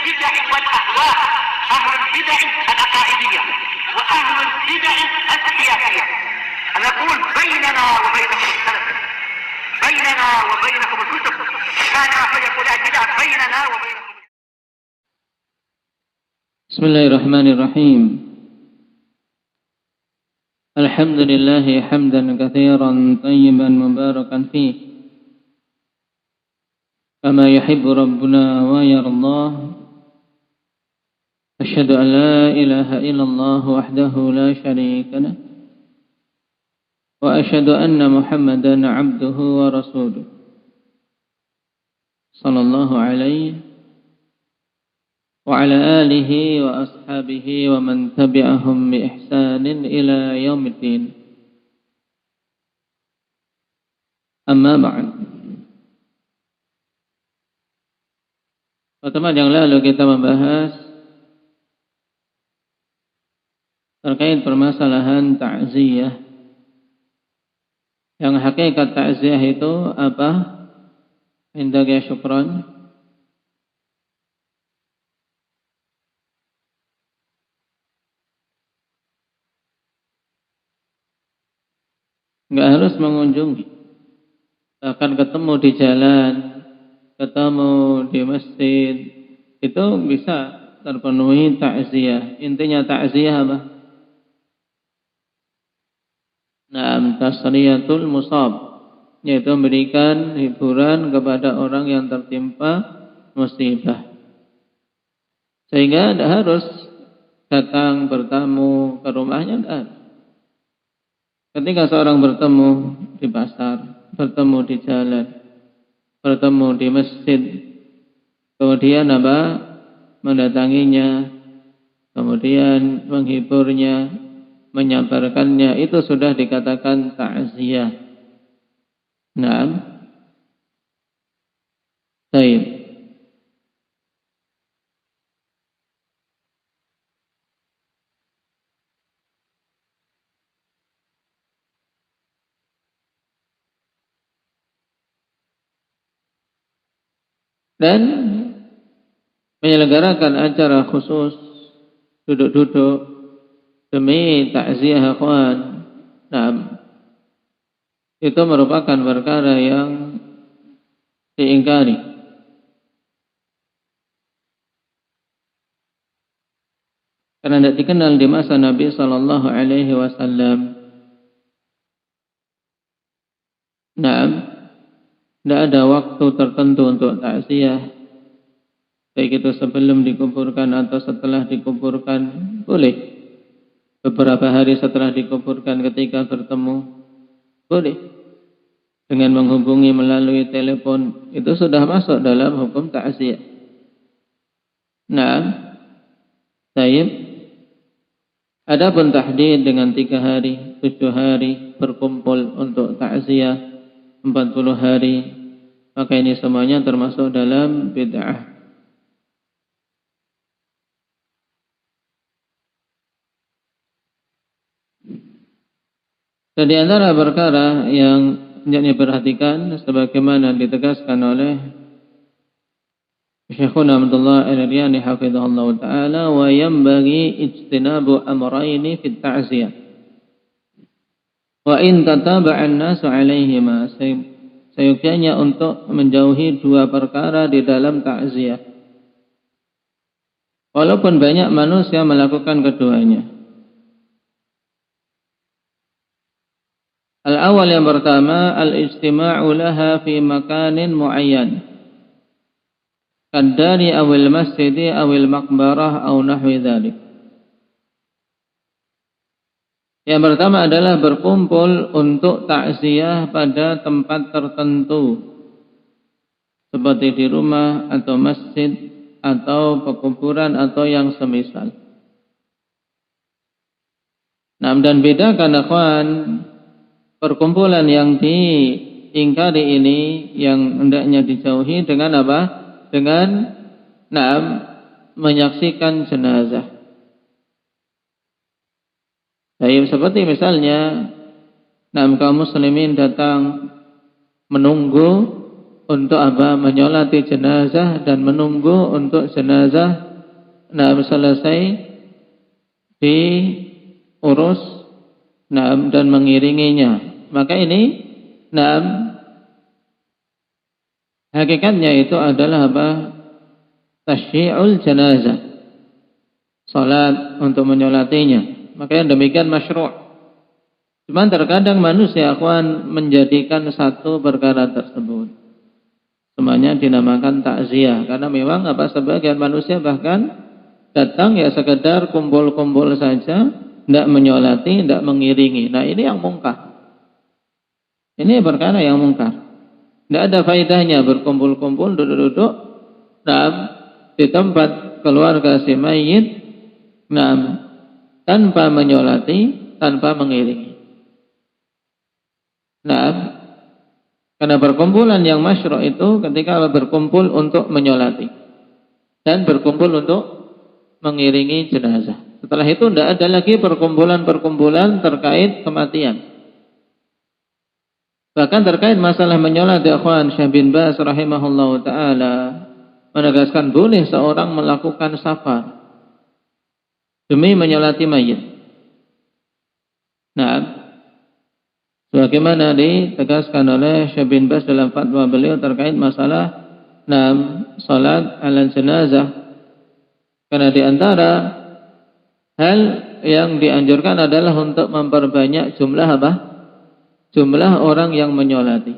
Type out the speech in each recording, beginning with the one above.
البدع والأهواء، أهل البدع العقائدية وأهل البدع السياسية. أنا أقول بيننا وبينكم السلف، بيننا وبينكم الكتب، كان فيقول البدع بيننا وبينكم. بسم الله الرحمن الرحيم. الحمد لله حمدا كثيرا طيبا مباركا فيه كما يحب ربنا ويرضاه. أشهد أن لا إله إلا الله وحده لا شريك له، وأشهد أن محمدا عبده ورسوله صلى الله عليه وعلى آله وأصحابه ومن تبعهم بإحسان إلى يوم الدين. أما بعد. Pertemuan yang lalu kita membahas terkait permasalahan ta'ziyah. Yang hakikat ta'ziyah itu apa? Indak ya syukran. Enggak harus mengunjungi, bahkan ketemu di jalan, ketemu di masjid, itu bisa terpenuhi ta'ziyah. Intinya ta'ziyah apa? Naam, tasriyatul musab, yaitu memberikan hiburan kepada orang yang tertimpa musibah. Sehingga tidak harus datang bertamu ke rumahnya, tidak harus. Ketika seorang bertemu di pasar, bertemu di jalan, bertemu di masjid, kemudian apa? Mendatanginya, kemudian menghiburnya, menyabarkannya, itu sudah dikatakan ta'ziyah. Naam. Baik. Dan menyelenggarakan acara khusus, duduk-duduk demi takziah ikhwan, nah, itu merupakan perkara yang diingkari. Karena tidak dikenal di masa Nabi sallallahu alaihi wasallam. Nah, tidak ada waktu tertentu untuk takziah, baik itu sebelum dikuburkan atau setelah dikuburkan, boleh. Beberapa hari setelah dikuburkan ketika bertemu, boleh. Dengan menghubungi melalui telepon, itu sudah masuk dalam hukum takziah. Nah, baik. Adapun tahdid dengan 3 hari, 7 hari berkumpul untuk takziah, 40 hari, maka ini semuanya termasuk dalam bid'ah. Dan di antara perkara yang hendaknya diperhatikan sebagaimana ditegaskan oleh Syekhuna Abdullah Al-Riyani hafizahullah ta'ala, wa yanbaghi ijtinabu amrayni fit ta'ziyah wa in tataba'an nasu alaihima. Seyogyanya untuk menjauhi 2 perkara di dalam takziah, walaupun banyak manusia melakukan keduanya. Al-awwal, yang pertama, al-ijtima'u laha fi makanin muayyan, kadari awil masjidi awil maqbarah aw nahwi dzalik. Yang pertama adalah berkumpul untuk takziah pada tempat tertentu, seperti di rumah atau masjid atau pekuburan atau yang semisal. Nah, dan bedakan akhwan, perkumpulan yang diingkari ini, yang hendaknya dijauhi, dengan apa? Dengan menyaksikan jenazah. Seperti misalnya kaum muslimin datang menunggu untuk apa? Menyolati jenazah dan menunggu untuk jenazah selesai diurus dan mengiringinya. Maka ini hakikatnya itu adalah apa? Tasyyi'ul janazah, salat untuk menyolatinya. Maka yang demikian masyru'. Cuman terkadang manusia akan menjadikan satu perkara tersebut semuanya dinamakan takziah, karena memang sebagian manusia bahkan datang ya sekedar kumpul-kumpul saja, tidak menyolati, tidak mengiringi. Nah, ini yang mungkar. Ini perkara yang mungkar. Tidak ada faedahnya berkumpul-kumpul, duduk-duduk di tempat keluarga si mayit, tanpa menyolati, tanpa mengiringi. Karena perkumpulan yang masyru' itu ketika berkumpul untuk menyolati dan berkumpul untuk mengiringi jenazah. Setelah itu tidak ada lagi perkumpulan-perkumpulan terkait kematian. Bahkan terkait masalah menyolati, akhwan, Syekh bin Baz rahimahullahu taala menegaskan boleh seorang melakukan safar demi menyolati mayit. Sebagaimana ditegaskan oleh Syekh bin Baz dalam fatwa beliau terkait masalah salat ala jenazah. Karena di antara hal yang dianjurkan adalah untuk memperbanyak jumlah jumlah orang yang menyolati.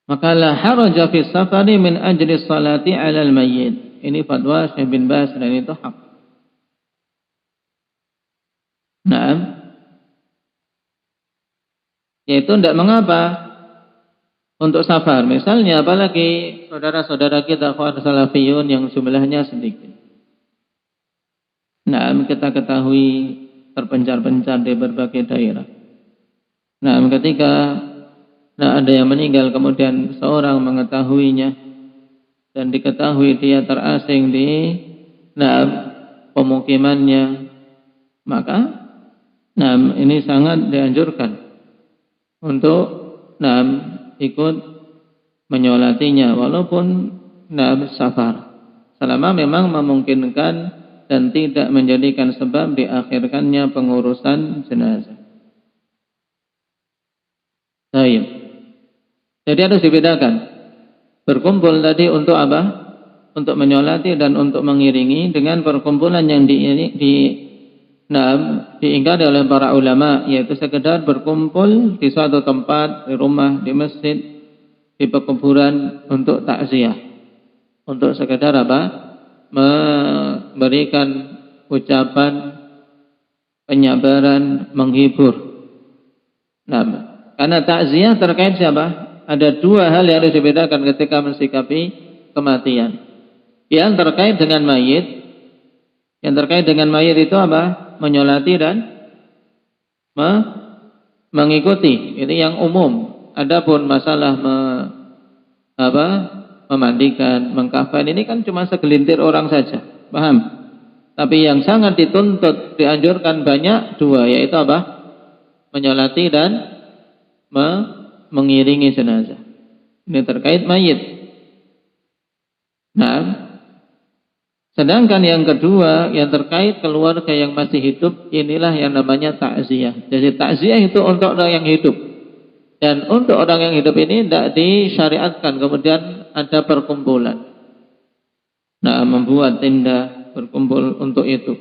Maka la haraja fi safari min ajli salati ala al-mayyit. Ini fatwa Syekh bin Baz dan itu hak. Yaitu tidak mengapa untuk safar. Misalnya apalagi saudara-saudara kita kawan salafiyun yang jumlahnya sedikit. Kita ketahui terpencar-pencar di berbagai daerah. Ketika ada yang meninggal kemudian seorang mengetahuinya dan diketahui dia terasing di pemukimannya, maka ini sangat dianjurkan untuk ikut menyolatinya walaupun safar, selama memang memungkinkan dan tidak menjadikan sebab diakhirkannya pengurusan jenazah. Baik. Jadi harus dibedakan. Berkumpul tadi untuk apa? Untuk menyolati dan untuk mengiringi, dengan perkumpulan yang diingkari oleh para ulama, yaitu sekedar berkumpul di suatu tempat, di rumah, di masjid, di pekuburan untuk takziah, untuk sekedar memberikan ucapan penyabaran, menghibur. Karena takziah terkait siapa? Ada dua hal yang harus dibedakan ketika mensikapi kematian. Yang terkait dengan mayit, itu apa? Menyolati dan mengikuti. Ini yang umum. Adapun masalah memandikan, mengkafan, ini kan cuma segelintir orang saja. Paham? Tapi yang sangat dituntut, dianjurkan banyak, dua, yaitu apa? Menyolati dan mengiringi jenazah. Ini terkait mayit. Sedangkan yang kedua, yang terkait keluarga yang masih hidup, inilah yang namanya takziah. Jadi takziah itu untuk orang yang hidup. Dan untuk orang yang hidup ini tidak disyariatkan kemudian ada perkumpulan. Membuat tenda berkumpul untuk itu.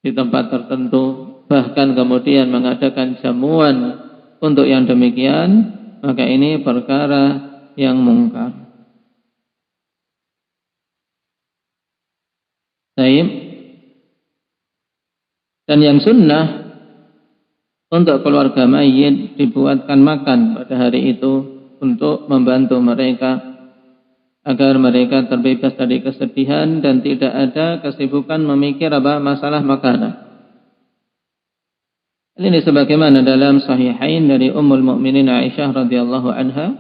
Di tempat tertentu, bahkan kemudian mengadakan jamuan untuk yang demikian, maka ini perkara yang mungkar. Baik. Dan yang sunnah untuk keluarga mayit dibuatkan makan pada hari itu untuk membantu mereka agar mereka terbebas dari kesedihan dan tidak ada kesibukan memikir masalah makanan. Ini sebagaimana dalam Sahihain dari Ummul Mukminin Aisyah radhiyallahu anha,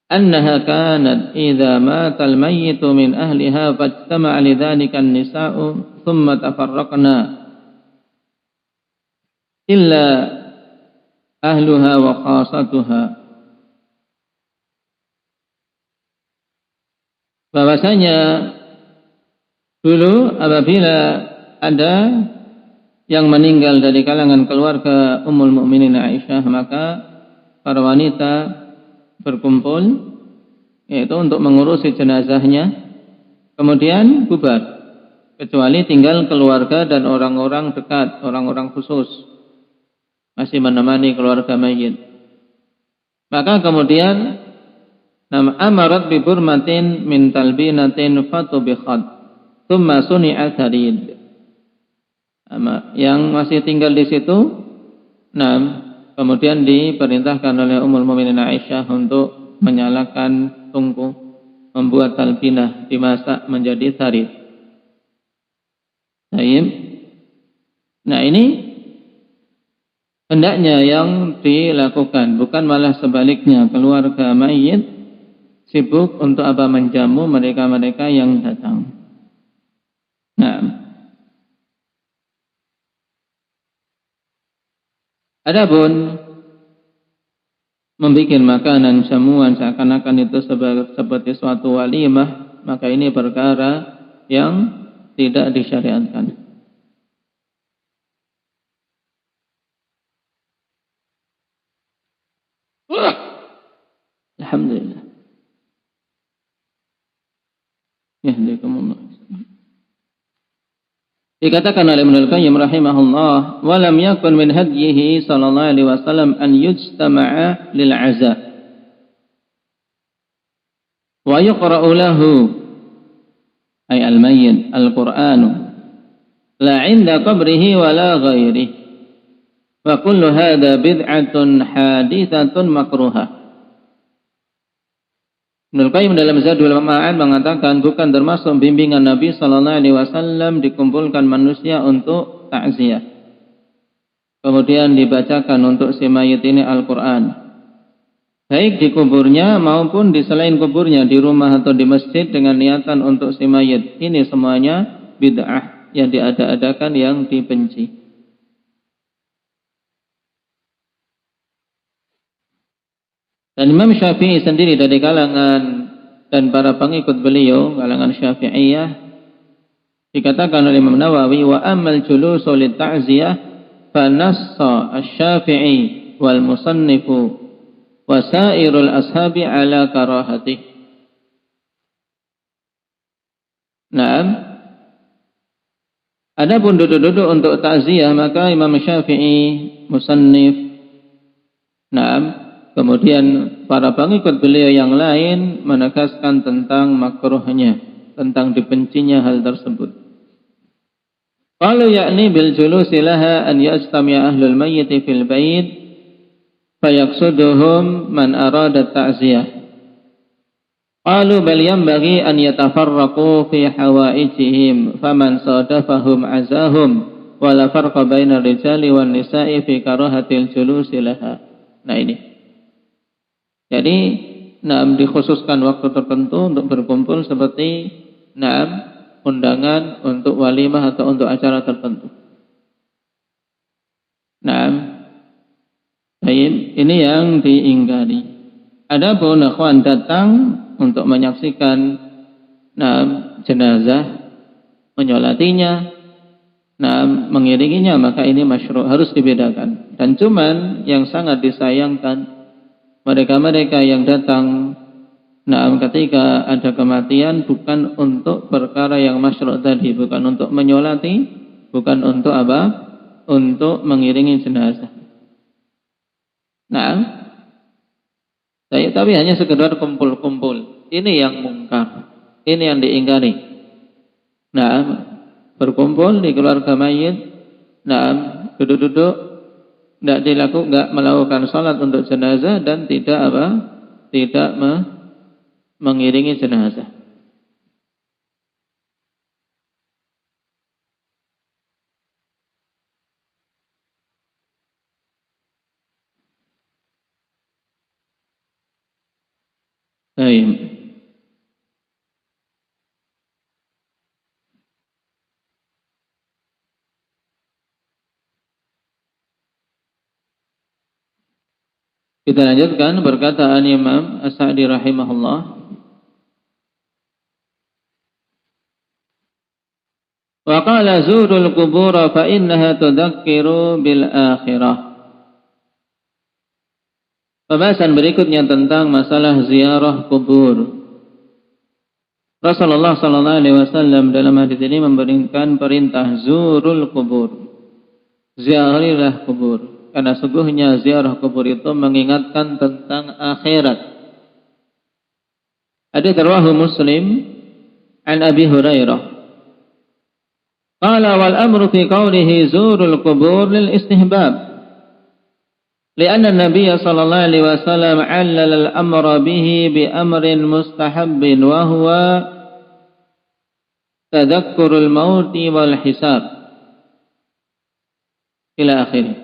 annaha kanat idza mata al-mayyitu min ahliha fajtama'a lidzalika an-nisa'u thumma tafarraqna illa ahluha wa khasatuha. Bahwasanya dulu apabila ada yang meninggal dari kalangan keluarga Ummul Mukminin Aisyah, maka para wanita berkumpul yaitu untuk mengurusi jenazahnya, kemudian bubar, kecuali tinggal keluarga dan orang-orang dekat, orang-orang khusus masih menemani keluarga mayit. Maka kemudian amarat bi burmatin min talbinatin fatubikhat thumma suni'a tharid. Yang masih tinggal di situ, kemudian diperintahkan oleh Ummul Mukminin Aisyah untuk menyalakan tungku, membuat talbinah, dimasak menjadi tharid. Nah, ini hendaknya yang dilakukan, bukan malah sebaliknya, keluarga mayit sibuk untuk apa, menjamu mereka-mereka yang datang. Nah, adapun membuat makanan jamuan seakan-akan itu seperti suatu walimah, maka ini perkara yang tidak disyariatkan. Alhamdulillah. Yahdikumullah. Dikatakan oleh Ibnu Al-Qayyim rahimahullah, wa lam yakun min hadyihi sallallahu alaihi wasallam an yujtama'a lil 'aza wa yuqra'u lahu ay al-mayyit al-Qur'anu la 'inda qabrihi wa la ghairihi wa kullu hadha bid'atun haditsatun makruhah. Ibnu Qayyim dalam Zadul Ma'ad mengatakan, bukan termasuk bimbingan Nabi sallallahu alaihi wasallam dikumpulkan manusia untuk takziah, kemudian dibacakan untuk si mayit ini Al-Qur'an, baik di kuburnya maupun di selain kuburnya, di rumah atau di masjid dengan niatan untuk si mayit. Ini semuanya bid'ah yang diada-adakan, yang dibenci. Dan Imam Syafi'i sendiri dari kalangan dan para pengikut beliau, kalangan Syafi'iyah, dikatakan oleh Imam Nawawi, wa amal julusu lit ta'ziyah fa nassa asy-Syafi'i wal musannifu wa sairul ashabi ala karahatih. Naam. Adapun duduk-duduk untuk takziah, maka Imam Syafi'i, musannif, kemudian para pengikut beliau yang lain menegaskan tentang makruhnya, tentang dibencinya hal tersebut. Qalu yakni bil julusi laha an yastami'a ahlul mayyit fil bait fayaqsuduhum man arada ta'ziyah. Qalu bal yanbaghi an yatafarraqu fi hawaijihim faman sadafahum azahum wa la farqa bainar rijali wan nisa'i fi karahatil julusi laha. Nah, ini jadi, dikhususkan waktu tertentu untuk berkumpul seperti undangan untuk walimah atau untuk acara tertentu. Ini yang diingkari. Adapun akhwan datang untuk menyaksikan jenazah, menyolatinya, mengiringinya, maka ini masyru', harus dibedakan. Dan cuman yang sangat disayangkan, mereka-mereka yang datang ketika ada kematian bukan untuk perkara yang masyru' tadi, bukan untuk menyolati, bukan untuk apa? Untuk mengiringi jenazah. Tapi hanya sekedar kumpul-kumpul. Ini yang mungkar. Ini yang diingkari. Berkumpul di keluarga mayit, duduk-duduk, tidak melakukan salat untuk jenazah dan tidak mengiringi jenazah. Baik. Kita lanjutkan perkataan Imam As-Sa'di rahimahullah. Wa qala zurul qubur fa innaha tudzakiru bil akhirah. Pembahasan berikutnya tentang masalah ziarah kubur. Rasulullah sallallahu alaihi wasallam dalam hadis ini memberikan perintah zurul kubur. Ziarahilah kubur. Karena sungguhnya ziarah kubur itu mengingatkan tentang akhirat. Hadits riwayat Muslim an Abi Hurairah. Qala wal amru fi qawlihi zurul kubur lil istihbab. لأن النبي صلى الله عليه وسلم علل الأمر به بأمر مستحب وهو تذكر الموت والحساب إلى آخره.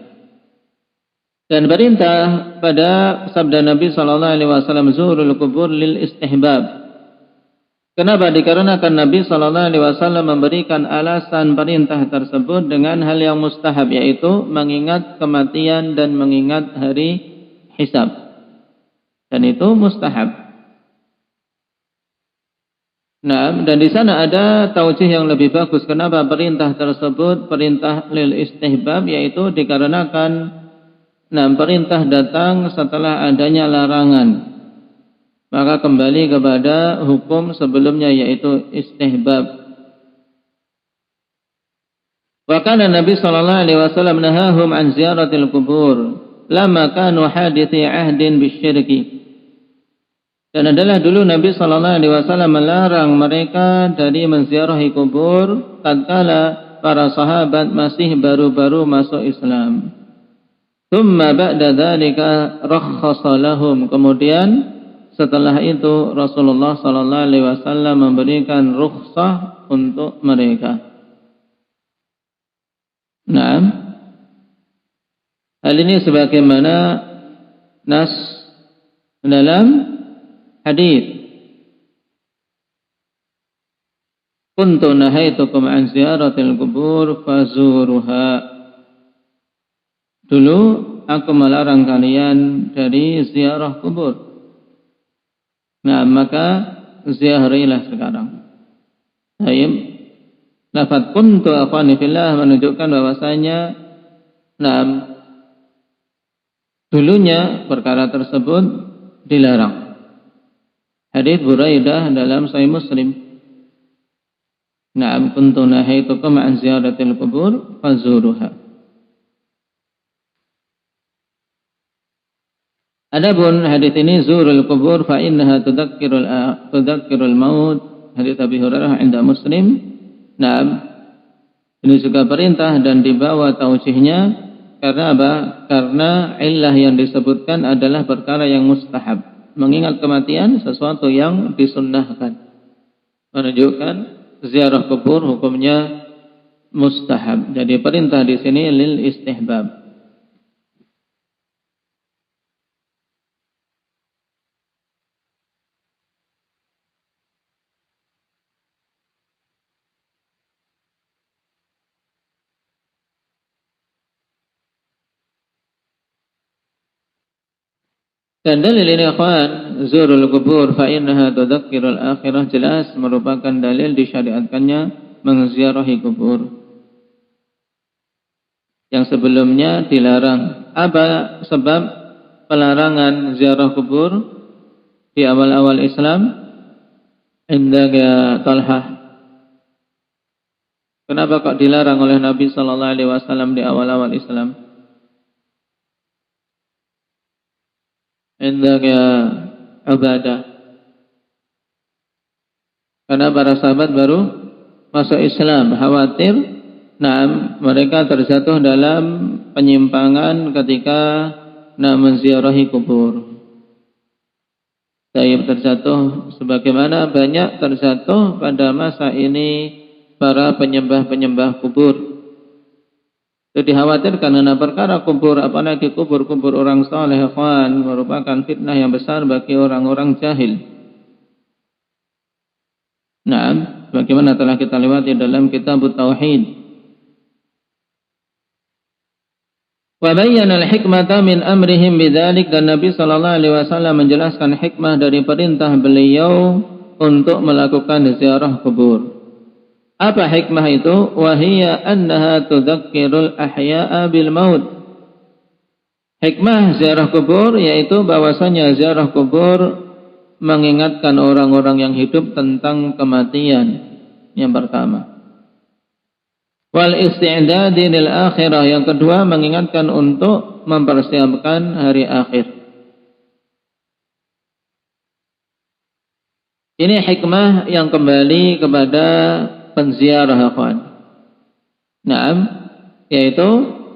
Dan perintah pada sabda Nabi sallallahu alaihi wasallam zurul kubur lil istihbab. Kenapa? Dikarenakan Nabi sallallahu alaihi wasallam memberikan alasan perintah tersebut dengan hal yang mustahab, yaitu mengingat kematian dan mengingat hari hisab. Dan itu mustahab. Nah, dan di sana ada taujih yang lebih bagus. Kenapa perintah tersebut perintah lil istihbab, yaitu dikarenakan perintah datang setelah adanya larangan. Maka kembali kepada hukum sebelumnya, yaitu istihbab. Wa kana Nabi sallallahu alaihi wasallam nahahum an ziyaratil kubur lama kanu hadithi ahdin bisyirki. Dan adalah dulu Nabi sallallahu alaihi wasallam melarang mereka dari menziarahi kubur tatkala para sahabat masih baru-baru masuk Islam. Tsumma ba'da dzalika rakhkhasa lahum. Kemudian setelah itu Rasulullah sallallahu alaihi wasallam memberikan rukhsah untuk mereka. Nah, hal ini sebagaimana nas dalam hadis. Kuntu nahaitukum an ziyaratil kubur fazuruha. Dulu aku melarang kalian dari ziarah kubur. Nah, maka ziarahilah sekarang. Baik. Lafaz kuntu akhwani fillah menunjukkan bahwasanya dulunya perkara tersebut dilarang. Hadits Buraidah dalam Sahih Muslim. Na'am kuntu nahaitukum an ziyaratil qubur fazuruha. Adapun hadis ini zurul kubur fa innaha tudzakkirul maut. Hadis Abi Hurairah inda Muslim. Nah, ini juga perintah dan dibawa taujihnya karena apa? Karena illah yang disebutkan adalah perkara yang mustahab. Mengingat kematian sesuatu yang disunnahkan. Menunjukkan ziarah kubur hukumnya mustahab. Jadi perintah di sini lil istihbab. Dan dalil ini akhwan zurul kubur fa innaha tudzakkirul akhirah jelas merupakan dalil disyariatkannya menziarahi kubur. Yang sebelumnya dilarang. Apa sebab pelarangan ziarah kubur di awal-awal Islam? Indah Talhah. Kenapa kok dilarang oleh Nabi sallallahu alaihi wasallam di awal-awal Islam? Indah Ubadah. Karena para sahabat baru masuk Islam, khawatir mereka terjatuh dalam penyimpangan ketika menziarahi kubur. Saya terjatuh sebagaimana banyak terjatuh pada masa ini para penyembah-penyembah kubur. Itu dikhawatirkan karena perkara kubur, apalagi kubur-kubur orang saleh, ikhwan, merupakan fitnah yang besar bagi orang-orang jahil. Nah, bagaimana telah kita lewati dalam kitab Tauhid. Wa bayyana al-hikmata min amrihim bidzalik, dan Nabi sallallahu alaihi wasallam menjelaskan hikmah dari perintah beliau untuk melakukan ziarah kubur. Apa hikmah itu? Wa hiya annaha tudzakkirul ahya'a bil maut. Hikmah ziarah kubur yaitu bahwasanya ziarah kubur mengingatkan orang-orang yang hidup tentang kematian yang pertama. Wal isti'dadi lil akhirah, yang kedua mengingatkan untuk mempersiapkan hari akhir. Ini hikmah yang kembali kepada penziarah, akhwan. Naam, yaitu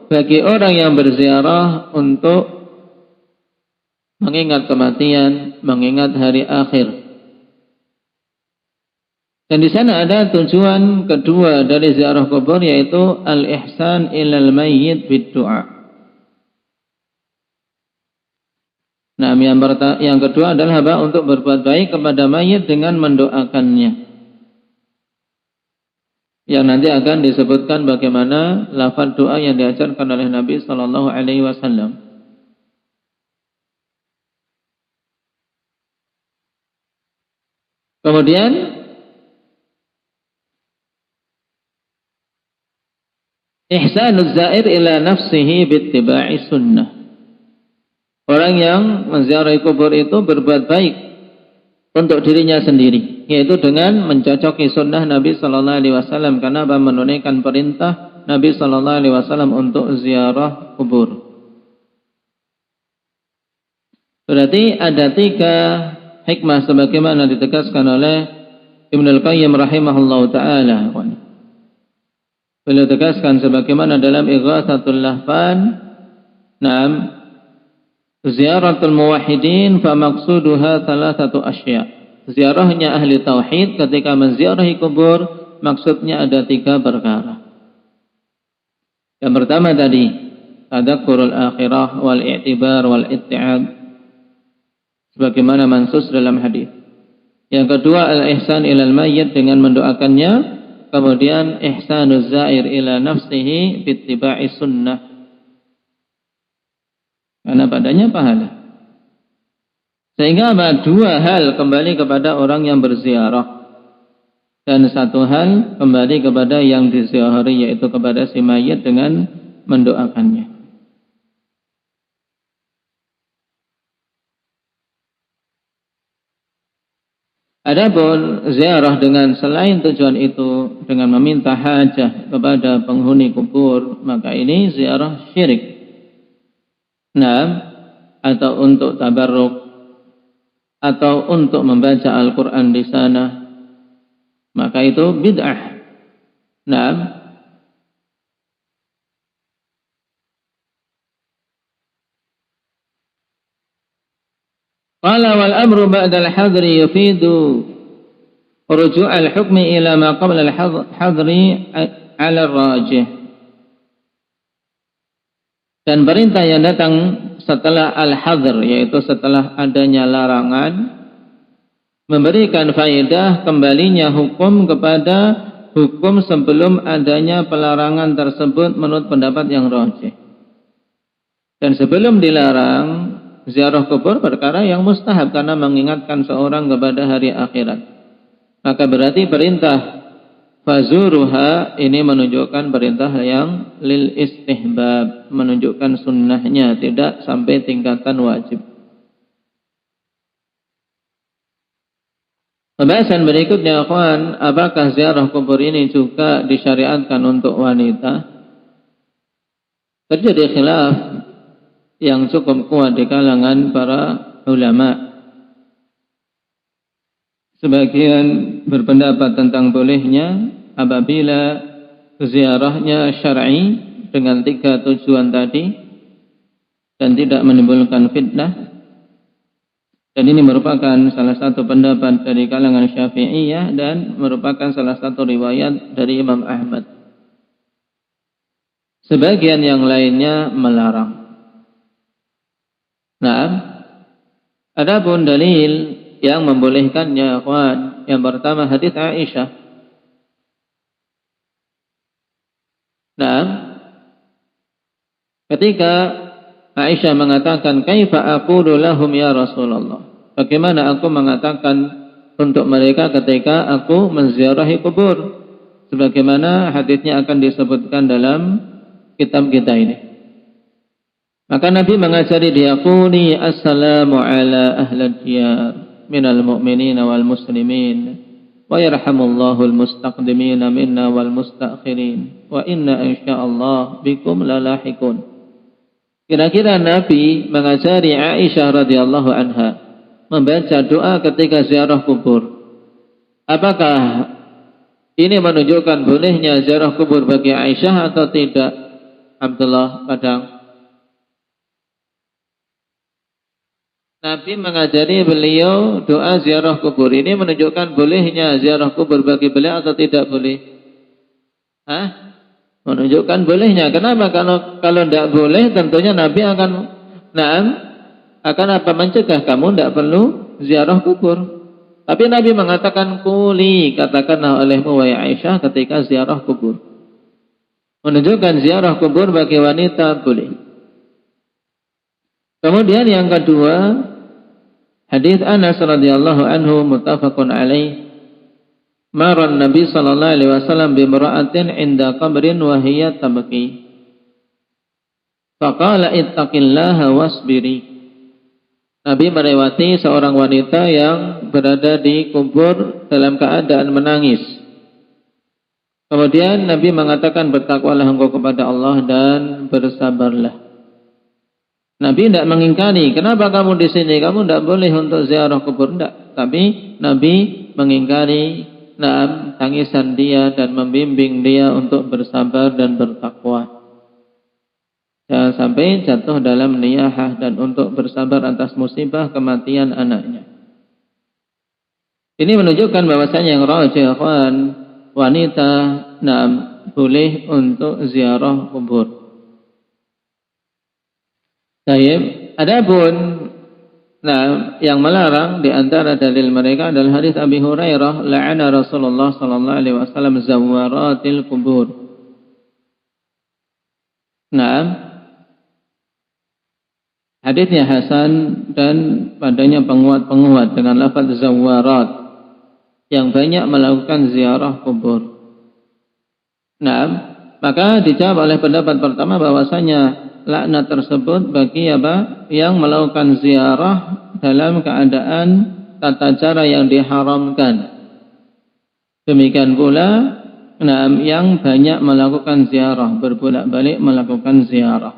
bagi orang yang berziarah untuk mengingat kematian, mengingat hari akhir. Dan di sana ada tujuan kedua dari ziarah kubur, yaitu al-ihsan ilal mayyit bid du'a. Nah, yang kedua adalah apa? Untuk berbuat baik kepada mayit dengan mendoakannya. Yang nanti akan disebutkan bagaimana lafaz doa yang diajarkan oleh Nabi sallallahu alaihi wasallam. Kemudian ihsanuz zair ila nafsihi bittiba'i sunnah. Orang yang menziarahi kubur itu berbuat baik untuk dirinya sendiri, yaitu dengan mencocoki sunnah Nabi sallallahu alaihi wasallam, karena menunaikan perintah Nabi sallallahu alaihi wasallam untuk ziarah kubur. Berarti ada 3 hikmah sebagaimana ditegaskan oleh Ibnu Al-Qayyim rahimahullahu taala. Beliau tegaskan sebagaimana dalam Ighatsatul Lahfan, "Na'am, ziyaratul muwahhidin fa maqsuduha 3 asya'." Ziarahnya ahli tauhid ketika menziarahi kubur, maksudnya ada 3 perkara. Yang pertama tadi, tadakkurul akhirah wal i'tibar wal itti'ab, sebagaimana mansus dalam hadis. Yang kedua, al-ihsan ilal mayyit, dengan mendoakannya. Kemudian ihsanuz zair ila nafsihi bittiba'i sunnah, karena padanya pahala. Sehingga ada 2 hal kembali kepada orang yang berziarah, dan 1 hal kembali kepada yang diziarahi, yaitu kepada si mayit dengan mendoakannya. Adapun ziarah dengan selain tujuan itu, dengan meminta hajah kepada penghuni kubur, maka ini ziarah syirik. Nah, atau untuk tabarruk, atau untuk membaca Al-Quran di sana, maka itu bid'ah. Nah, qala wal amru ba'da al-hadri yufidu ruju' al-hukmi ila ma qabla al-hadri ala ar-rajih. Dan perintah yang datang setelah al-hadr, yaitu setelah adanya larangan, memberikan faedah kembalinya hukum kepada hukum sebelum adanya pelarangan tersebut menurut pendapat yang rajih. Dan sebelum dilarang, ziarah kubur perkara yang mustahab karena mengingatkan seorang kepada hari akhirat. Maka berarti perintah fazuruha ini menunjukkan perintah yang lil istihbab, menunjukkan sunnahnya, tidak sampai tingkatan wajib. Pembahasan berikutnya, akhwan, apakah ziarah kubur ini juga disyariatkan untuk wanita? Terjadi khilaf yang cukup kuat di kalangan para ulama. Sebagian berpendapat tentang bolehnya apabila ziarahnya syar'i dengan 3 tujuan tadi dan tidak menimbulkan fitnah. Dan ini merupakan salah satu pendapat dari kalangan Syafi'iyah dan merupakan salah satu riwayat dari Imam Ahmad. Sebagian yang lainnya melarang. Nah, adapun dalil yang membolehkannya, akhwan, yang pertama hadis Aisyah. Nah, Ketika Aisyah mengatakan, "Kaifa aqulu lahum ya Rasulullah?" Bagaimana aku mengatakan untuk mereka ketika aku menziarahi kubur? Sebagaimana hadisnya akan disebutkan dalam kitab kita ini. Maka Nabi mengajari dia, "Quli assalamu ala ahlil diyar minal mu'minina wal muslimin wa yarhamullahu al-mustaqdimina minna wal mustakhirin wa inna insyaallah bikum lalahikun." Kira-kira Nabi mengajari Aisyah radhiyallahu anha membaca doa ketika ziarah kubur. Apakah ini menunjukkan bolehnya ziarah kubur bagi Aisyah atau tidak? Abdullah Padang. Nabi mengajari beliau doa ziarah kubur. Ini menunjukkan bolehnya ziarah kubur bagi beliau atau tidak boleh? Menunjukkan bolehnya. Kenapa? Kalau tidak boleh, tentunya Nabi akan mencegah kamu tidak perlu ziarah kubur. Tapi Nabi mengatakan, "Quli," katakanlah olehmu wahai Aisyah ketika ziarah kubur. Menunjukkan ziarah kubur bagi wanita boleh. Kemudian yang kedua, hadis Anas radhiyallahu anhu muttafaqun alaih. Maran Nabi sallallahu alaihi wasallam bi imra'atin 'inda qabrin wa hiya tabki. Faqala ittaqillaha wasbiri. Nabi melewati seorang wanita yang berada di kubur dalam keadaan menangis. Kemudian Nabi mengatakan, "Bertakwalah engkau kepada Allah dan bersabarlah." Nabi tidak mengingkari, "Kenapa kamu di sini? Kamu tidak boleh untuk ziarah kubur." Tidak. Tapi Nabi mengingkari tangisan dia dan membimbing dia untuk bersabar dan bertakwa. Jangan sampai jatuh dalam niyahah dan untuk bersabar atas musibah kematian anaknya. Ini menunjukkan bahwasanya yang rajih wanita boleh untuk ziarah kubur. Baik, adapun yang melarang di antara dalil mereka adalah hadis Abi Hurairah, "La'ana Rasulullah sallallahu alaihi wasallam zawaratil kubur." Hadisnya hasan dan padanya penguat-penguat dengan lafaz zawarat yang banyak melakukan ziarah kubur. Maka dijawab oleh pendapat pertama bahwasanya laknat tersebut bagi yang melakukan ziarah dalam keadaan tata cara yang diharamkan. Demikian pula yang banyak melakukan ziarah, berbolak-balik melakukan ziarah.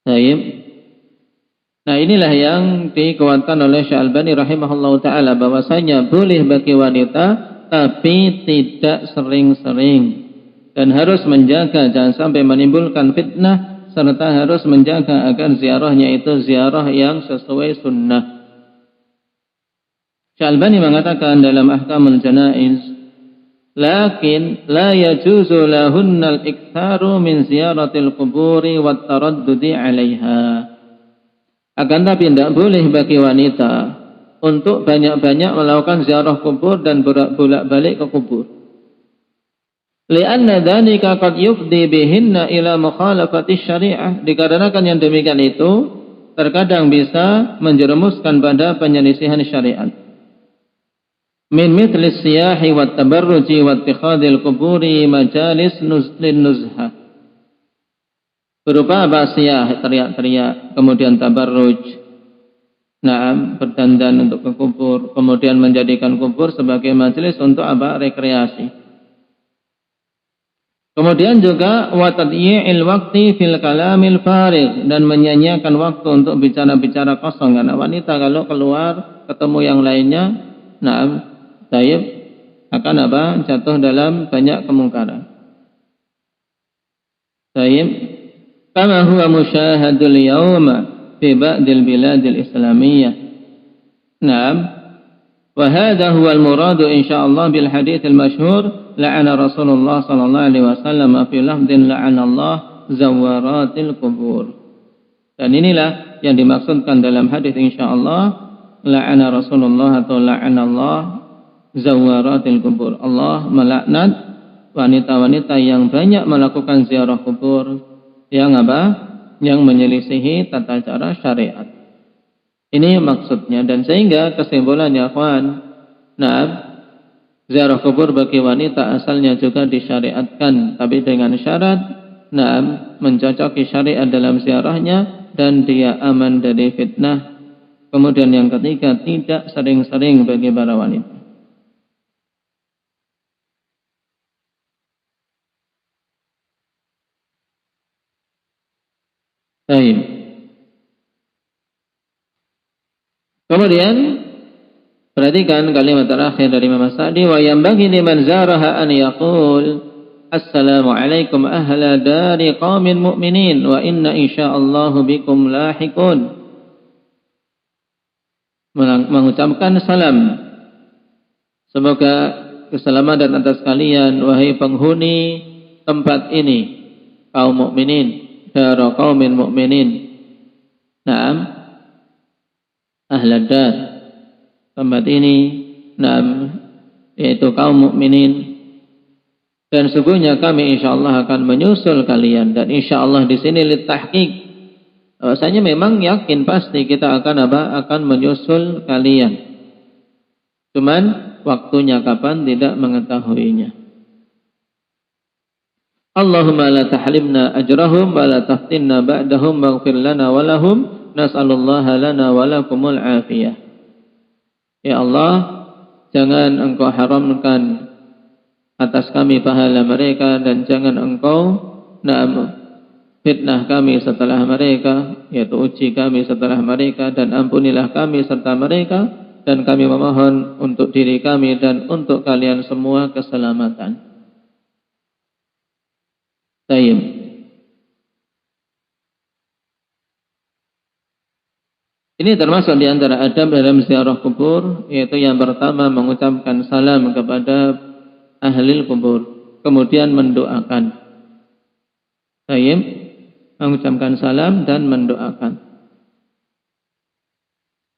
Baik. Inilah yang dikuatkan oleh Syekh Albani rahimahullah taala bahwasanya boleh bagi wanita tapi tidak sering-sering. Dan harus menjaga jangan sampai menimbulkan fitnah, serta harus menjaga agar ziarahnya itu ziarah yang sesuai sunnah. Syalbani mengatakan dalam Ahkamul Janaiz, "Lakin la yajuzu lahunna al-iktharu min ziyaratil quburi wat taraddudi 'alaiha." Akan tapi tidak boleh bagi wanita untuk banyak-banyak melakukan ziarah kubur dan bolak-balik ke kubur. Lianna dzalika qad yufdi bihinna ila mukhalafati syariah. Dikarenakan yang demikian itu terkadang bisa menjerumuskan pada penyelisihan syariat. Min mithli siyahi wat tabarruji wa ittikhadil quburi majalis lin nuzha. Berupa siyah, teriak-teriak, kemudian tabarruj. Berdandan untuk ke kubur, kemudian menjadikan kubur sebagai majelis untuk rekreasi. Kemudian juga wa tadyi'il waqti fil kalamil farig, dan menyanyiakan waktu untuk bicara-bicara kosong. Karena wanita kalau keluar ketemu yang lainnya, akan jatuh dalam banyak kemungkaran. Kama huwa musyahadul yawma fi ba'dil biladil islamiyah. Wa hadha huwa al-muradu insyaallah bil hadits al-masyhur, la'ana Rasulullah sallallahu alaihi wasallam fi lafdhin la'ana Allah zawaratil qubur. Dan inilah yang dimaksudkan dalam hadis insyaallah, la'ana Rasulullah atau la'ana Allah zawaratil qubur. Allah melaknat wanita-wanita yang banyak melakukan ziarah kubur yang apa? Yang menyelisihi tata cara syariat. Ini maksudnya, dan sehingga kesimpulannya akhwan, ziarah kubur bagi wanita asalnya juga disyariatkan, tapi dengan syarat mencocoki syariat dalam ziarahnya dan dia aman dari fitnah. Kemudian yang ketiga, tidak sering-sering bagi para wanita. Baik. Kemudian perhatikan kalimat terakhir dari Imam Sa'di, wa yanbaghi liman zaraha an yaqul assalamu alaikum ahla dari qaumin mu'minin wa inna insyaallahu bikum lahiqun. Mengucapkan salam, semoga keselamatan atas kalian wahai penghuni tempat ini, kaum mukminin, dari qaumin mu'minin. Naam, ahla dar, tempat ini, yaitu kaum mukminin. Dan sesungguhnya kami insyaallah akan menyusul kalian, dan insyaallah di sini litahqiq, bahwasanya memang yakin pasti kita akan akan menyusul kalian. Cuman waktunya kapan tidak mengetahuinya. Allahumma la tahrimna ajrahum wa la taftinna ba'dahum waghfir lana wa lahum nas'alullaha lana wa lakumul afiyah. Ya Allah, jangan engkau haramkan atas kami pahala mereka, dan jangan engkau fitnah kami setelah mereka, yaitu uji kami setelah mereka, dan ampunilah kami serta mereka, dan kami memohon untuk diri kami dan untuk kalian semua keselamatan. Tayyib. Ini termasuk di antara adab dalam ziarah kubur, yaitu yang pertama mengucapkan salam kepada ahli kubur, kemudian mendoakan. Tayyib, mengucapkan salam dan mendoakan.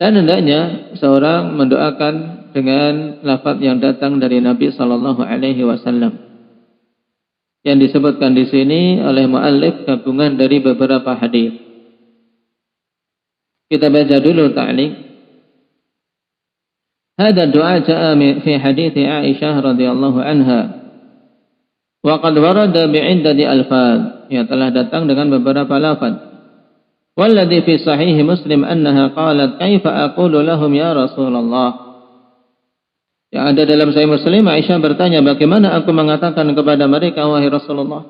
Dan hendaknya seorang mendoakan dengan lafaz yang datang dari Nabi sallallahu alaihi wasallam. Yang disebutkan di sini oleh muallif gabungan dari beberapa hadis. Kita baca dulu ta'liq. Hada doa jaa fi hadits Aisyah radhiyallahu anha. Wa qad warada bi'iddati alfaz. Ya, telah datang dengan beberapa lafaz. Walladhi fi sahih Muslim annaha qalat kaifa aqulu lahum ya Rasulullah. Yang ada dalam Sahih Muslim, Aisyah bertanya, bagaimana aku mengatakan kepada mereka wahai Rasulullah?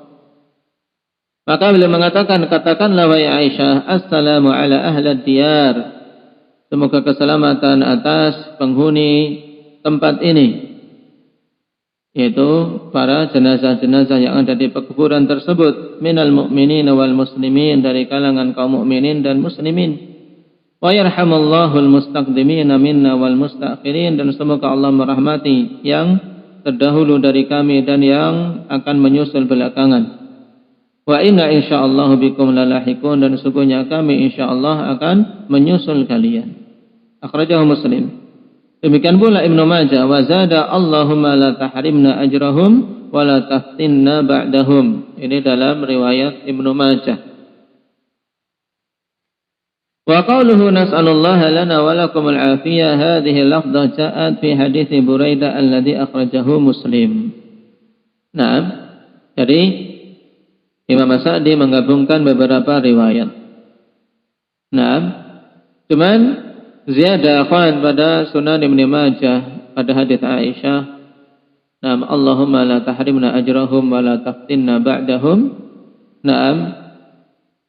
Maka beliau mengatakan, katakanlah wahai Aisyah, assalamu ala ahli diyar. Semoga keselamatan atas penghuni tempat ini, yaitu para jenazah-jenazah yang ada di pekuburan tersebut, minal mu'minin wal muslimin, dari kalangan kaum mukminin dan muslimin. Wa yarhamullahu al-mustaqdimina minna wal mustaakhirin, dan semoga Allah merahmati yang terdahulu dari kami dan yang akan menyusul belakangan. Wa inna insyaallahu bikum lalahiqun, dan sesungguhnya kami insyaallah akan menyusul kalian. Akhrajahu Muslim. Demikian pula Ibnu Majah, wa zada Allahumma la tahrimna ajrahum wa la taftinna ba'dahum. Ini dalam riwayat Ibnu Majah. Wa qawluhu nas'alullaha lana wa lakumul afiyah, hadhihi lafdhah ja'at fi hadits Buraidah alladhi akhrajahu Muslim. Nah, jadi Imam Sa'di menggabungkan beberapa riwayat. Nah, cuman ziyadah akhwan pada Sunan Ibnu Majah pada hadits Aisyah, "Nam Allahumma la tahrimna ajrahum wa la taftinna ba'dahum." Naam,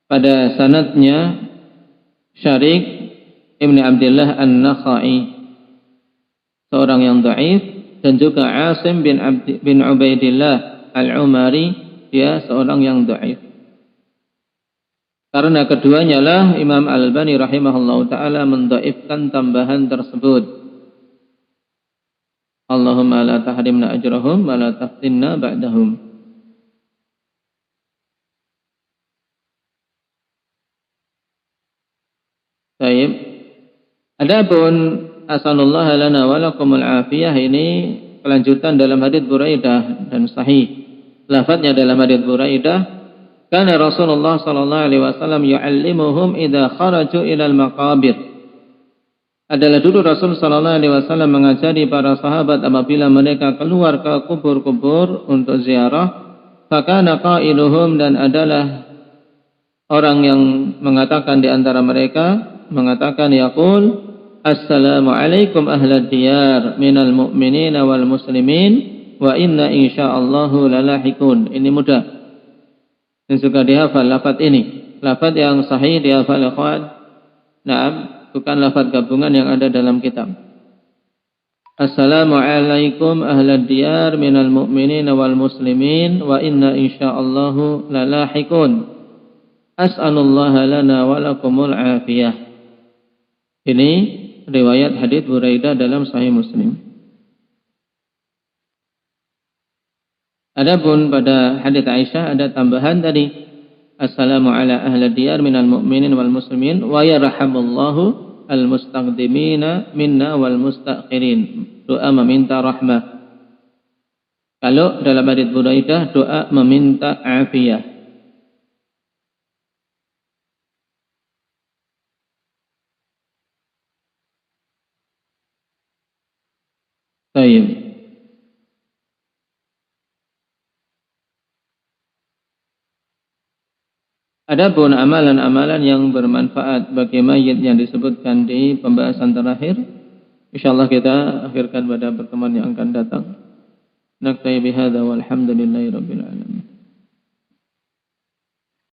pada sanadnya Syarik Ibn Abdullah An-Nakhai, seorang yang dhaif, dan juga Asim bin Ubaidillah Al-Umari, dia seorang yang dhaif. Karena keduanya lah Imam Al-Albani rahimahullahu ta'ala mendhaifkan tambahan tersebut. Allahumma la tahrimna ajrahum wa la taftinna ba'dahum. Baik. Adapun asallallahu lana wa lakumul afiyah, ini kelanjutan dalam hadits Buraidah dan sahih. Lafadznya dalam hadits Buraidah, Kana Rasulullah sallallahu alaihi wasallam yu'allimuhum idza kharaju ila al-maqabir. Adalah dulu Rasul sallallahu alaihi wasallam mengajari para sahabat apabila mereka keluar ke kubur-kubur untuk ziarah, fakana qailuhum, dan adalah orang yang mengatakan di antara mereka mengatakan yaqul assalamu alaikum ahlad diyar minal mu'minina wal muslimin wa inna insyaallahu lalahikun. Ini mudah dan suka dihafal lafaz ini. Lafaz yang sahih dihafal ikhwan. Naam, bukan lafaz gabungan yang ada dalam kitab. Assalamu alaikum ahlad diyar minal mu'minina wal muslimin wa inna insyaallahu lalahikun. As'alullaha lana wa lakumul afiyah. Ini riwayat hadits Buraidah dalam Sahih Muslim. Adapun pada hadits Aisyah ada tambahan tadi, assalamu ala ahli diyar minal mu'minin wal muslimin wa yarhamullahu al mustaqdimina minna wal mustakhirin. Doa meminta rahmah. Kalau dalam hadits Buraidah doa meminta afiyah. Baik. Adapun amalan-amalan yang bermanfaat bagi mayit yang disebutkan di pembahasan terakhir, insyaallah kita akhirkan pada pertemuan yang akan datang. Naktafi bihadza walhamdulillahi rabbil alamin.